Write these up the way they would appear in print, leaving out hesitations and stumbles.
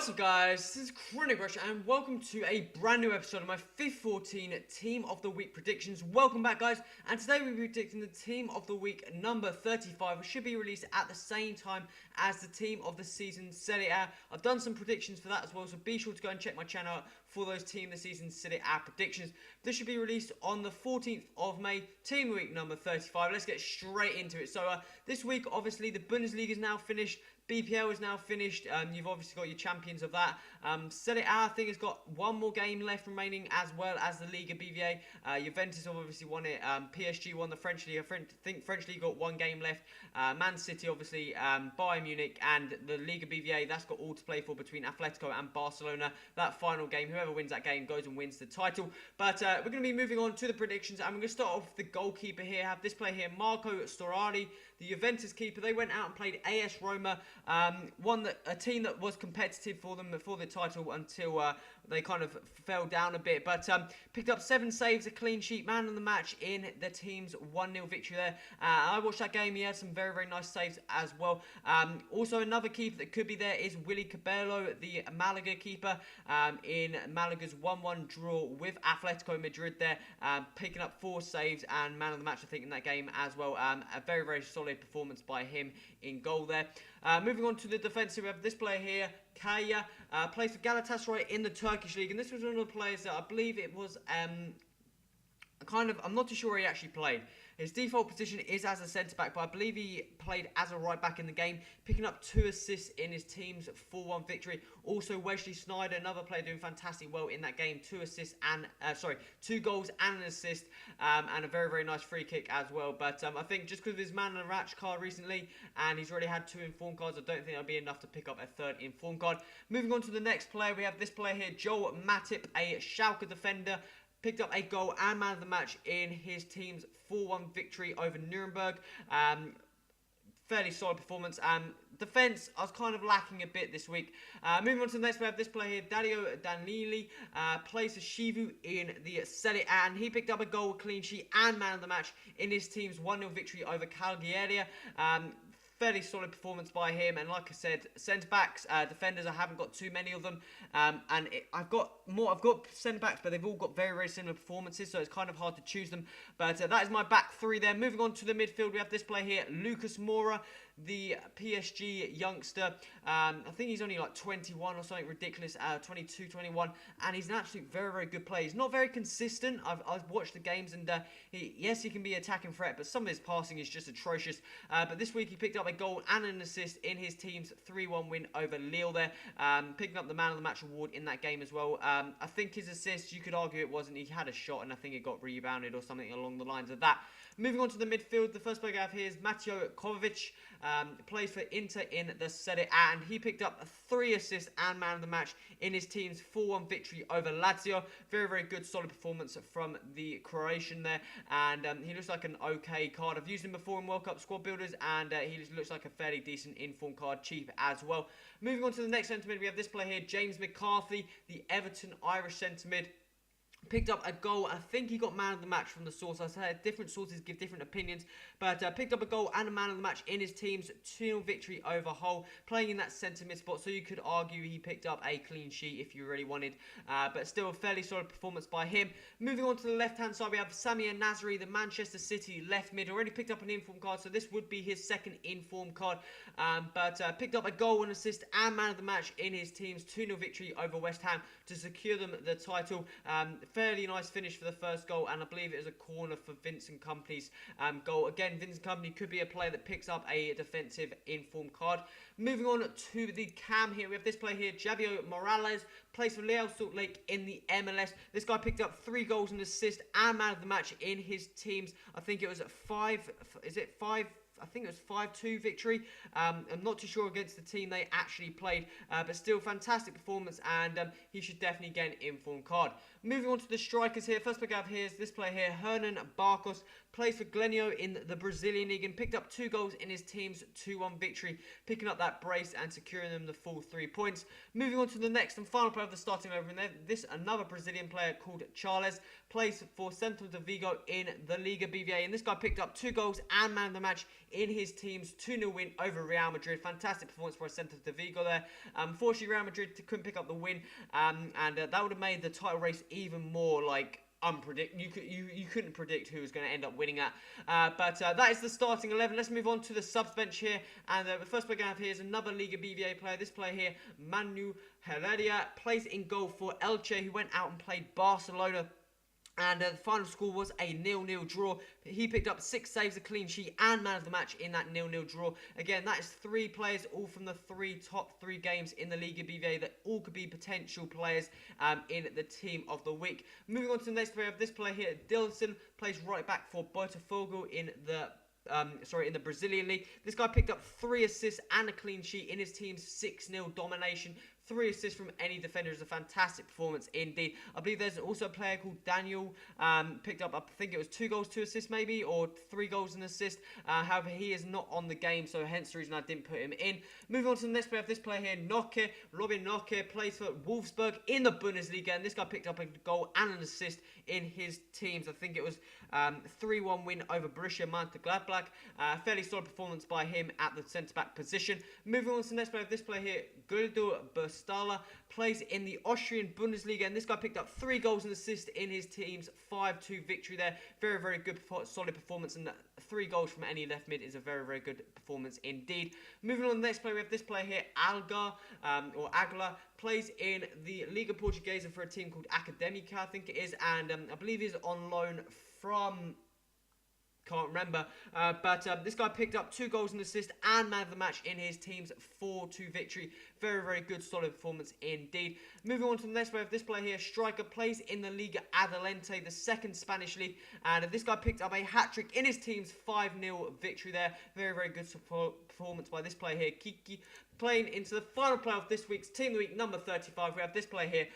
What's up guys, this is Chronic Rush and welcome to a brand new episode of my FIFA 14 Team of the Week predictions. Welcome back guys, and today we'll be predicting the Team of the Week number 35, which should be released at the same time as the Team of the Season Serie A. I've done some predictions for that as well, so be sure to go and check my channel out for those Team of the Season Serie A predictions. This should be released on the 14th of May, Team of the Week number 35. Let's get straight into it. So this week, obviously, the Bundesliga is now finished. BPL is now finished. You've obviously got your champions of that. Serie A, I think, has got one more game left remaining, as well as the Liga BVA. Juventus have obviously won it. PSG won the French League. I think French League got one game left. Man City, obviously, Bayern Munich, and the Liga BVA, that's got all to play for between Atletico and Barcelona. That final game, whoever wins that game goes and wins the title. But we're going to be moving on to the predictions, and we're going to start off with the goalkeeper here. I have this player here, Marco Storari, the Juventus keeper. They went out and played AS Roma, a team that was competitive for them for the title until they kind of fell down a bit, but picked up 7 saves, a clean sheet, man of the match in the team's 1-0 victory there. I watched that game. He had some very, very nice saves as well. Also, another keeper that could be there is Willy Cabello, the Malaga keeper, in Malaga's 1-1 draw with Atletico Madrid there, picking up 4 saves and man of the match, I think, in that game as well. A very, very solid performance by him in goal there. Moving on to the defence, we have this player here, Kaya, plays for Galatasaray in the Turkish League, and this was one of the players that I believe it was, I'm not too sure he actually played. His default position is as a centre-back, but I believe he played as a right-back in the game, picking up 2 assists in his team's 4-1 victory. Also, Wesley Sneijder, another player doing fantastic well in that game, 2 assists and, 2 goals and an assist, and a very, very nice free kick as well. But I think just because of his man of the match card recently, and he's already had 2 informed cards, I don't think that'll be enough to pick up a 3rd informed card. Moving on to the next player, we have this player here, Joel Matip, a Schalke defender. Picked up a goal and man of the match in his team's 4-1 victory over Nuremberg. Fairly solid performance. Defence, I was kind of lacking a bit this week. Moving on to the next, we have this player here, Dario Danili, plays for Shivu in the Serie A, and he picked up a goal, clean sheet, and man of the match in his team's 1-0 victory over Cagliari. Fairly solid performance by him, and like I said, centre-backs, defenders, I haven't got too many of them, I've got centre-backs, but they've all got very, very similar performances, so it's kind of hard to choose them, but that is my back 3 there. Moving on to the midfield, we have this player here, Lucas Moura, the PSG youngster. I think he's only like 21 or something ridiculous, 22, 21, and he's an absolute very, very good player. He's not very consistent. I've watched the games, and yes, he can be an attacking threat, but some of his passing is just atrocious. But this week he picked up a goal and an assist in his team's 3-1 win over Lille there, picking up the man of the match award in that game as well. I think his assist, you could argue it wasn't. He had a shot, and I think it got rebounded or something along the lines of that. Moving on to the midfield, the first player I have here is Mateo Kovacic, plays for Inter in the Serie A, and he picked up 3 assists and man of the match in his team's 4-1 victory over Lazio. Very, very good, solid performance from the Croatian there, and he looks like an okay card. I've used him before in World Cup squad builders, and he looks like a fairly decent informed card, cheap as well. Moving on to the next centre mid, we have this player here, James McCarthy, the Everton Irish centre mid. Picked up a goal. I think he got man of the match from the source. I said different sources give different opinions, but picked up a goal and a man of the match in his team's 2-0 victory over Hull, playing in that centre mid spot. So you could argue he picked up a clean sheet if you really wanted, but still a fairly solid performance by him. Moving on to the left-hand side, we have Samir Nasri, the Manchester City left mid. Already picked up an informed card, so this would be his 2nd informed card, but picked up a goal, an assist, and man of the match in his team's 2-0 victory over West Ham to secure them the title. Fairly nice finish for the first goal, and I believe it was a corner for Vincent Kompany's goal. Again, Vincent Kompany could be a player that picks up a defensive informed card. Moving on to the cam here, we have this player here, Javier Morales, plays for Real Salt Lake in the MLS. This guy picked up 3 goals and assist and man of the match in his team's, I think it was 5-2 victory. I'm not too sure against the team they actually played, but still fantastic performance, and he should definitely get an informed card. Moving on to the strikers here, first pick I have here is this player here, Hernan Barcos, plays for Grêmio in the Brazilian League and picked up 2 goals in his team's 2-1 victory, picking up that brace and securing them the full 3 points. Moving on to the next and final player of the starting over, and this another Brazilian player called Charles, plays for Central de Vigo in the Liga BVA, and this guy picked up 2 goals and man of the match in his team's 2-0 win over Real Madrid. Fantastic performance for a centre de Vigo there. Unfortunately, Real Madrid couldn't pick up the win, and that would have made the title race even more you couldn't predict who was going to end up winning that. But that is the starting 11. Let's move on to the subs bench here. And the first player we're going to have here is another Liga BBA player. This player here, Manu Heredia, plays in goal for Elche, who went out and played Barcelona. And the final score was a 0-0 draw. He picked up 6 saves, a clean sheet, and man of the match in that 0-0 draw. Again, that is 3 players, all from the top 3 games in the Liga BBA that all could be potential players in the team of the week. Moving on to the next player, this player here, Dilson, plays right back for Botafogo in the Brazilian league. This guy picked up 3 assists and a clean sheet in his team's 6-0 domination. 3 assists from any defender is a fantastic performance indeed. I believe there's also a player called Daniel, picked up, I think it was 2 goals, 2 assists maybe, or 3 goals and assist. However, he is not on the game, so hence the reason I didn't put him in. Moving on to the next player, this player here, Robin Nokke, plays for Wolfsburg in the Bundesliga, and this guy picked up a goal and an assist in his teams. I think it was 3-1 win over Borussia Mönchengladbach. Fairly solid performance by him at the centre-back position. Moving on to the next player, this player here, Guldo Burstala, plays in the Austrian Bundesliga, and this guy picked up 3 goals and assists in his team's 5-2 victory there. Very, very good, solid performance, and 3 goals from any left mid is a very, very good performance indeed. Moving on to the next player, we have this player here, Aguilar, plays in the Liga Portuguesa for a team called Académica, I think it is, and I believe he's on loan from... can't remember, but this guy picked up 2 goals and assist and man of the match in his team's 4-2 victory. Very, very good, solid performance indeed. Moving on to the next player, this player here, striker, plays in the Liga Adelante, the 2nd Spanish league, and this guy picked up a hat-trick in his team's 5-0 victory there. Very, very good performance by this player here, Kiki. Playing into the final player of this week's Team of the Week, number 35, we have this player here,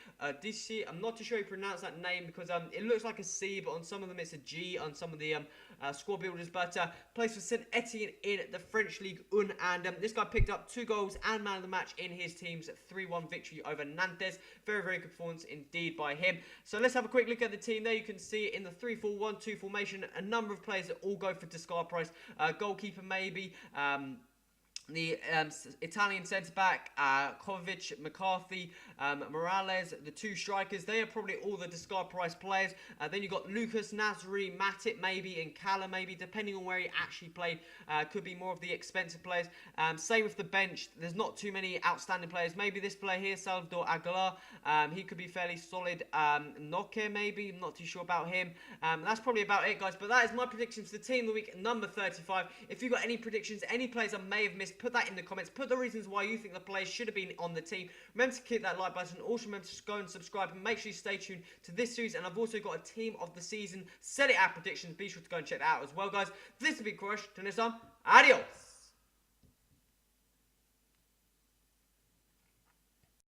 Dissi. I'm not too sure how you pronounce that name because it looks like a C, but on some of them it's a G on some of the squad builders. But plays for Saint Etienne in the French League 1, and this guy picked up 2 goals and man of the match in his team's 3-1 victory over Nantes. Very, very good performance indeed by him. So let's have a quick look at the team. There you can see in the 3-4-1-2 formation, a number of players that all go for discard price. Goalkeeper maybe. The Italian centre-back, Kovacic, McCarthy, Morales, the 2 strikers, they are probably all the discard price players. Then you've got Lucas, Nasri, Matip maybe, and Cala maybe, depending on where he actually played. Could be more of the expensive players. Same with the bench, there's not too many outstanding players. Maybe this player here, Salvador Aguilar, he could be fairly solid. Nokke maybe, I'm not too sure about him. That's probably about it, guys. But that is my predictions for the Team of the Week, number 35. If you've got any predictions, any players I may have missed, put that in the comments. Put the reasons why you think the players should have been on the team. Remember to click that like button. Also remember to go and subscribe, and make sure you stay tuned to this series. And I've also got a Team of the Season Set It Out predictions. Be sure to go and check that out as well, guys. This has been Crush. Till next time, adios.